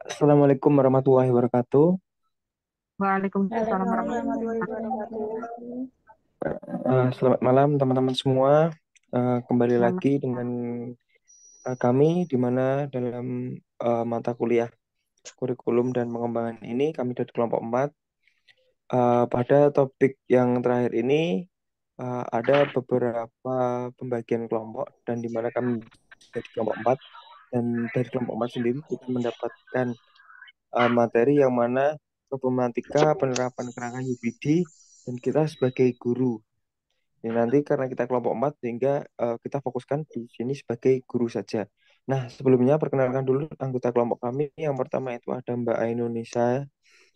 Assalamualaikum warahmatullahi wabarakatuh. Waalaikumsalam Waalaikumsalam warahmatullahi warahmatullahi wabarakatuh. wabarakatuh. Selamat malam teman-teman semua. Kembali Selamat lagi dengan kami di mana dalam mata kuliah kurikulum dan pengembangan ini kami dari kelompok 4. Pada topik yang terakhir ini ada beberapa pembagian kelompok dan di mana kami dari kelompok 4 dan dari kelompok 4 sendiri kita mendapatkan materi yang mana problematika penerapan kerangka UPD dan kita sebagai guru. Ya, nanti karena kita kelompok 4 sehingga kita fokuskan di sini sebagai guru saja. Nah, sebelumnya perkenalkan dulu anggota kelompok kami. Yang pertama itu ada Mbak Indonesia,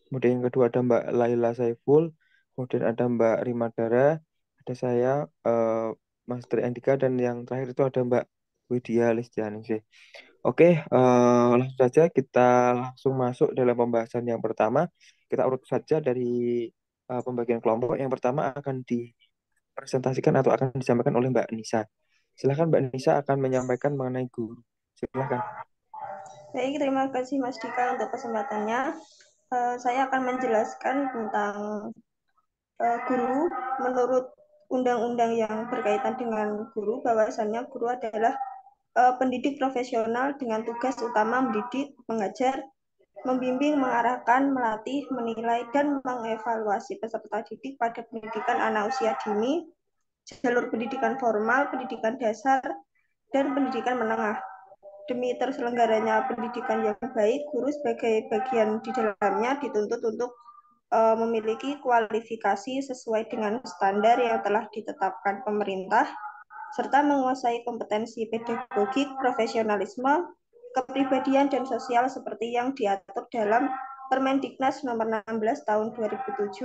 kemudian yang kedua ada Mbak Laila Saiful, kemudian ada Mbak Rima Dara, ada saya, eh, Mas Tri Andika, dan yang terakhir itu ada Mbak Widya Listianingsih. Oke, langsung saja kita langsung masuk dalam pembahasan yang pertama. Kita urut saja dari pembagian kelompok. Yang pertama akan presentasikan atau akan disampaikan oleh Mbak Nisa. Silahkan Mbak Nisa akan menyampaikan mengenai guru. Silahkan. Baik, terima kasih Mas Dika untuk kesempatannya. Saya akan menjelaskan tentang guru. Menurut undang-undang yang berkaitan dengan guru, bahwasannya guru adalah pendidik profesional dengan tugas utama mendidik, mengajar, membimbing, mengarahkan, melatih, menilai, dan mengevaluasi peserta didik pada pendidikan anak usia dini, jalur pendidikan formal, pendidikan dasar, dan pendidikan menengah. Demi terselenggaranya pendidikan yang baik, guru sebagai bagian di dalamnya dituntut untuk memiliki kualifikasi sesuai dengan standar yang telah ditetapkan pemerintah, serta menguasai kompetensi pedagogik, profesionalisme, kepribadian, dan sosial seperti yang diatur dalam Permendiknas nomor 16 tahun 2007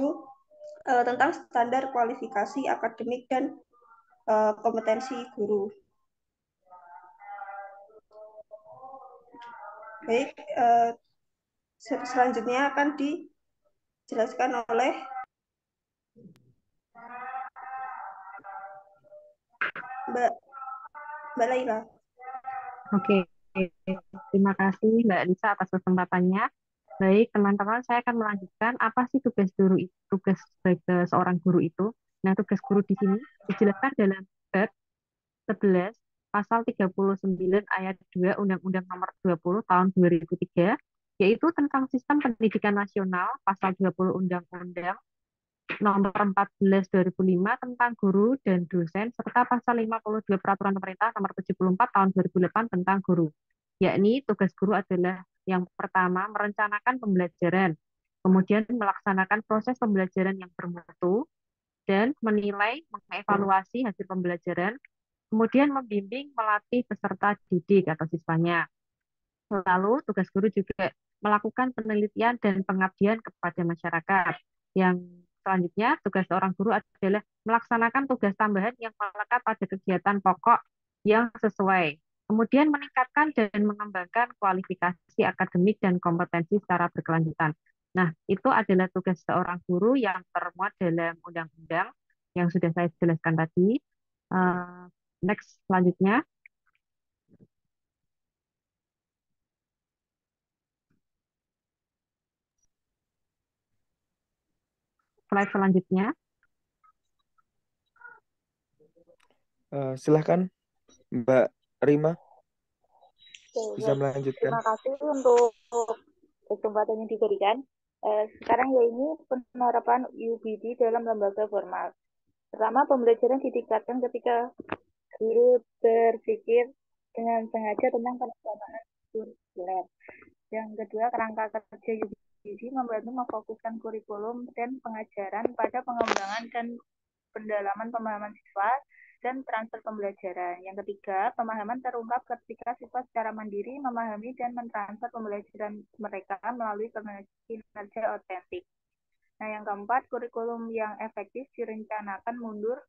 tentang standar kualifikasi akademik dan kompetensi guru. Baik, selanjutnya akan dijelaskan oleh Mbak Mbak Laila. Oke, terima kasih Mbak Lisa atas kesempatannya. Baik, teman-teman, saya akan melanjutkan apa sih tugas guru itu, tugas sebagai seorang guru itu. Nah, tugas guru di sini dijelaskan dalam bab 11 pasal 39 ayat 2 Undang-Undang Nomor 20 tahun 2003, yaitu tentang sistem pendidikan nasional, pasal 20 Undang-Undang Nomor 14 2005 tentang guru dan dosen, serta pasal 52 Peraturan Pemerintah Nomor 74 tahun 2008 tentang guru. Yakni tugas guru adalah yang pertama merencanakan pembelajaran, kemudian melaksanakan proses pembelajaran yang bermutu, dan menilai, mengevaluasi hasil pembelajaran, kemudian membimbing, melatih peserta didik atau siswanya. Lalu tugas guru juga melakukan penelitian dan pengabdian kepada masyarakat. Yang selanjutnya, tugas seorang guru adalah melaksanakan tugas tambahan yang melekat pada kegiatan pokok yang sesuai. Kemudian meningkatkan dan mengembangkan kualifikasi akademik dan kompetensi secara berkelanjutan. Nah, itu adalah tugas seorang guru yang termuat dalam undang-undang yang sudah saya jelaskan tadi. Next, selanjutnya, slide selanjutnya. Silahkan Mbak Rima Oke, bisa ya. melanjutkan. Terima kasih untuk kesempatan yang diberikan. Sekarang ya ini penerapan UBD dalam lembaga formal. Pertama, pembelajaran ditingkatkan ketika guru berpikir dengan sengaja tentang pelaksanaan kurikuler. Yang kedua, kerangka kerja UBD membantu memfokuskan kurikulum dan pengajaran pada pengembangan dan pendalaman pemahaman siswa dan transfer pembelajaran. Yang ketiga, pemahaman terungkap ketika siswa secara mandiri memahami dan mentransfer pembelajaran mereka melalui kinerja otentik. Nah, yang keempat, kurikulum yang efektif direncanakan mundur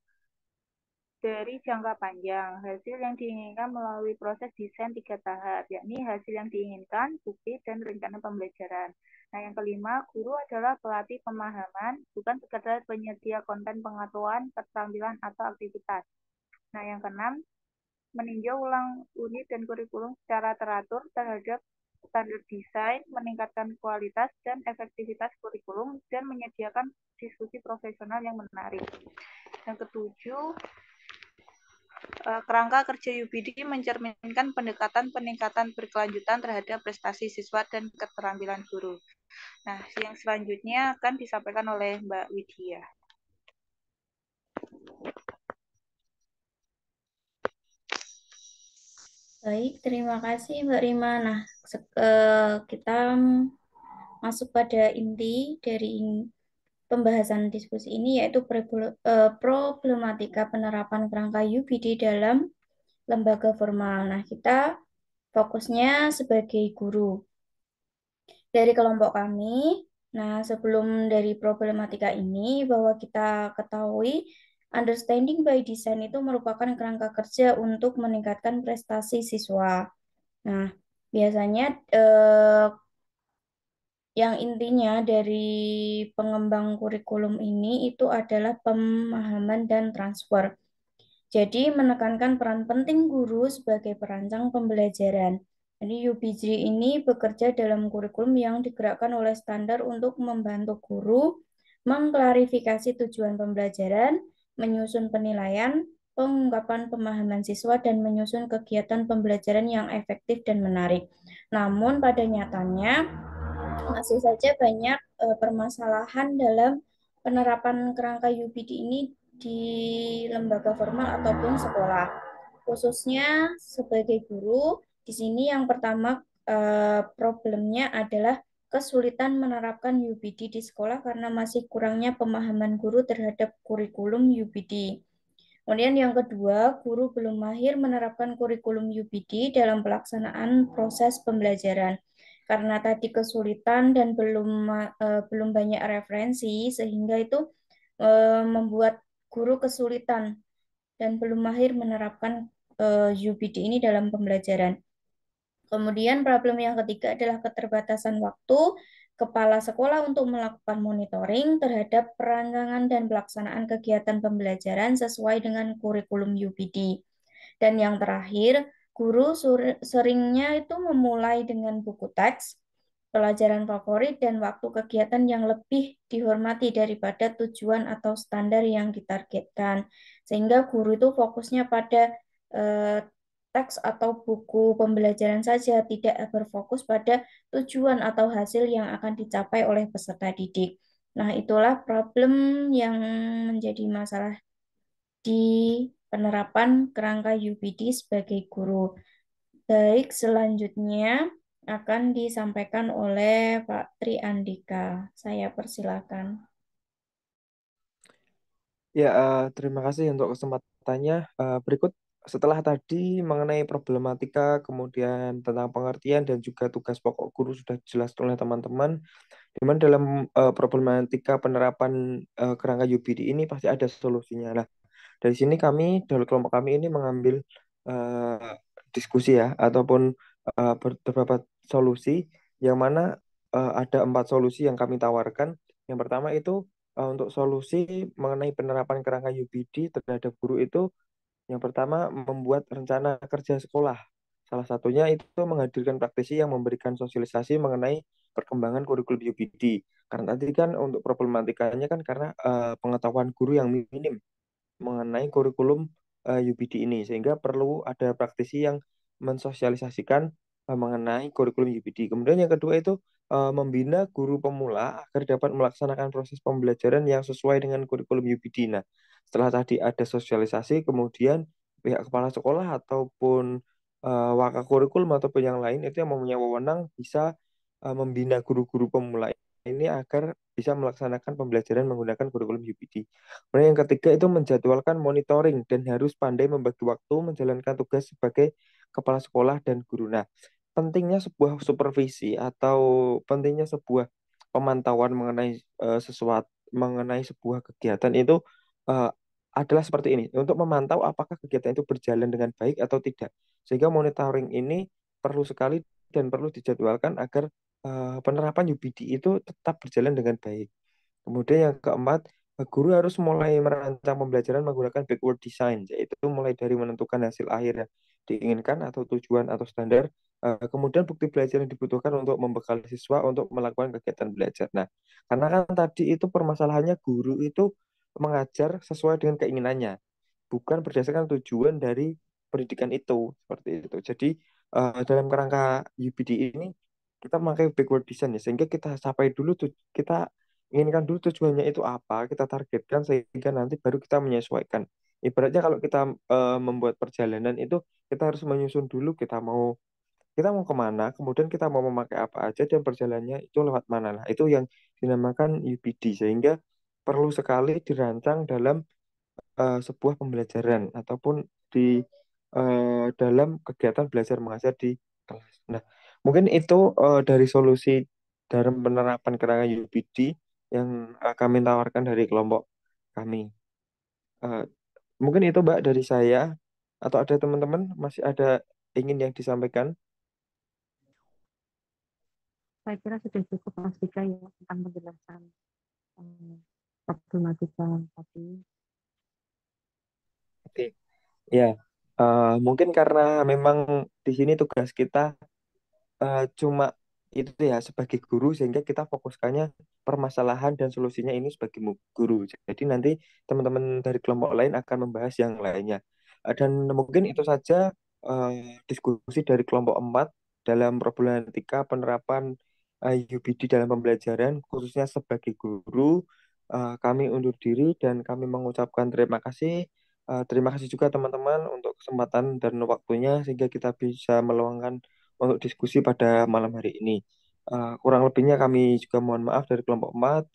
dari jangka panjang. Hasil yang diinginkan melalui proses desain 3 tahap, yakni hasil yang diinginkan, bukti, dan rencana pembelajaran. Nah, yang kelima, guru adalah pelatih pemahaman, bukan sekedar penyedia konten pengetahuan, keterampilan, atau aktivitas. Nah, yang keenam, meninjau ulang unit dan kurikulum secara teratur terhadap standar desain, meningkatkan kualitas dan efektivitas kurikulum, dan menyediakan diskusi profesional yang menarik. Yang ketujuh, kerangka kerja UPD mencerminkan pendekatan peningkatan berkelanjutan terhadap prestasi siswa dan keterampilan guru. Nah, yang selanjutnya akan disampaikan oleh Mbak Widya. Baik, terima kasih Mbak Rima. Nah, kita masuk pada inti dari pembahasan diskusi ini, yaitu problematika penerapan kerangka UPD dalam lembaga formal. Nah, kita fokusnya sebagai guru. Dari kelompok kami, nah sebelum dari problematika ini, bahwa kita ketahui understanding by design itu merupakan kerangka kerja untuk meningkatkan prestasi siswa. Nah, biasanya yang intinya dari pengembang kurikulum ini itu adalah pemahaman dan transfer. Jadi menekankan peran penting guru sebagai perancang pembelajaran. Jadi UPG ini bekerja dalam kurikulum yang digerakkan oleh standar untuk membantu guru mengklarifikasi tujuan pembelajaran, menyusun penilaian, pengungkapan pemahaman siswa, dan menyusun kegiatan pembelajaran yang efektif dan menarik. Namun pada nyatanya masih saja banyak permasalahan dalam penerapan kerangka UPD ini di lembaga formal ataupun sekolah. Khususnya sebagai guru, di sini yang pertama problemnya adalah kesulitan menerapkan UPD di sekolah karena masih kurangnya pemahaman guru terhadap kurikulum UPD. Kemudian yang kedua, guru belum mahir menerapkan kurikulum UPD dalam pelaksanaan proses pembelajaran. Karena tadi kesulitan dan belum banyak referensi, sehingga itu membuat guru kesulitan dan belum mahir menerapkan UPD ini dalam pembelajaran. Kemudian problem yang ketiga adalah keterbatasan waktu kepala sekolah untuk melakukan monitoring terhadap perancangan dan pelaksanaan kegiatan pembelajaran sesuai dengan kurikulum UPD. Dan yang terakhir, guru seringnya itu memulai dengan buku teks, pelajaran favorit, dan waktu kegiatan yang lebih dihormati daripada tujuan atau standar yang ditargetkan. Sehingga guru itu fokusnya pada teks atau buku pembelajaran saja, tidak berfokus pada tujuan atau hasil yang akan dicapai oleh peserta didik. Nah, itulah problem yang menjadi masalah di penerapan kerangka UPD sebagai guru. Baik, selanjutnya akan disampaikan oleh Pak Tri Andika. Saya persilakan. Ya, terima kasih untuk kesempatannya. Berikut setelah tadi mengenai problematika, kemudian tentang pengertian dan juga tugas pokok guru sudah jelas oleh teman-teman. Di mana dalam problematika penerapan kerangka UPD ini pasti ada solusinya. Nah, dari sini kami, dari kelompok kami ini mengambil eh, diskusi ya, ataupun beberapa solusi, yang mana ada 4 solusi yang kami tawarkan. Yang pertama itu untuk solusi mengenai penerapan kerangka UPD terhadap guru itu, yang pertama membuat rencana kerja sekolah. Salah satunya itu menghadirkan praktisi yang memberikan sosialisasi mengenai perkembangan kurikulum UPD. Karena tadi kan untuk problematikanya kan karena pengetahuan guru yang minim mengenai kurikulum UPD ini, sehingga perlu ada praktisi yang mensosialisasikan mengenai kurikulum UPD. Kemudian yang kedua itu membina guru pemula agar dapat melaksanakan proses pembelajaran yang sesuai dengan kurikulum UPD. Nah, setelah tadi ada sosialisasi, kemudian pihak kepala sekolah ataupun wakakurikulum ataupun yang lain itu yang mempunyai wewenang bisa membina guru-guru pemula ini agar bisa melaksanakan pembelajaran menggunakan kurikulum UPD. Kemudian yang ketiga itu menjadwalkan monitoring dan harus pandai membagi waktu menjalankan tugas sebagai kepala sekolah dan guru. Nah, pentingnya sebuah supervisi atau pentingnya sebuah pemantauan mengenai sesuatu, mengenai sebuah kegiatan itu eh, adalah seperti ini. Untuk memantau apakah kegiatan itu berjalan dengan baik atau tidak. Sehingga monitoring ini perlu sekali dan perlu dijadwalkan agar penerapan UPD itu tetap berjalan dengan baik. Kemudian yang keempat, guru harus mulai merancang pembelajaran menggunakan backward design, yaitu mulai dari menentukan hasil akhir diinginkan atau tujuan atau standar. Kemudian bukti belajar yang dibutuhkan untuk membekali siswa untuk melakukan kegiatan belajar. Nah, karena kan tadi itu permasalahannya guru itu mengajar sesuai dengan keinginannya, bukan berdasarkan tujuan dari pendidikan itu, seperti itu. Jadi dalam kerangka UPD ini kita memakai backward design ya, sehingga kita capai dulu kita inginkan dulu tujuannya itu apa, kita targetkan sehingga nanti baru kita menyesuaikan. Ibaratnya kalau kita membuat perjalanan itu kita harus menyusun dulu kita mau kemana, kemudian kita mau memakai apa aja dan perjalanannya itu lewat mana. Nah, itu yang dinamakan UPD sehingga perlu sekali dirancang dalam sebuah pembelajaran ataupun di dalam kegiatan belajar mengajar di kelas. Nah, mungkin itu dari solusi dalam penerapan kerangka UPD yang kami tawarkan dari kelompok kami. Eh, Mungkin itu Mbak dari saya, atau ada teman-teman masih ada ingin yang disampaikan? Saya kira sudah cukup Mas Dika ya tentang penjelasan problematika tadi. Oke, ya. Mungkin karena memang di sini tugas kita cuma itu ya sebagai guru sehingga kita fokuskannya permasalahan dan solusinya ini sebagai guru. Jadi nanti teman-teman dari kelompok lain akan membahas yang lainnya. Dan mungkin itu saja diskusi dari kelompok 4 dalam problematika penerapan UBD dalam pembelajaran khususnya sebagai guru. Kami undur diri dan kami mengucapkan terima kasih. Terima kasih juga teman-teman untuk kesempatan dan waktunya sehingga kita bisa meluangkan untuk diskusi pada malam hari ini. Kurang lebihnya kami juga mohon maaf dari kelompok 4.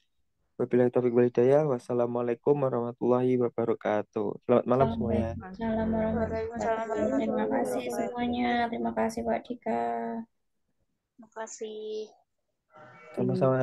Wabillahi taufiq wal hidayah. Wassalamualaikum warahmatullahi wabarakatuh. Selamat malam semuanya. Waalaikumsalam warahmatullahi Waalaikumsalam wabarakatuh. Terima warahmatullahi kasih semuanya. wabarakatuh. Terima kasih Pak Dika. Terima kasih. Sama-sama.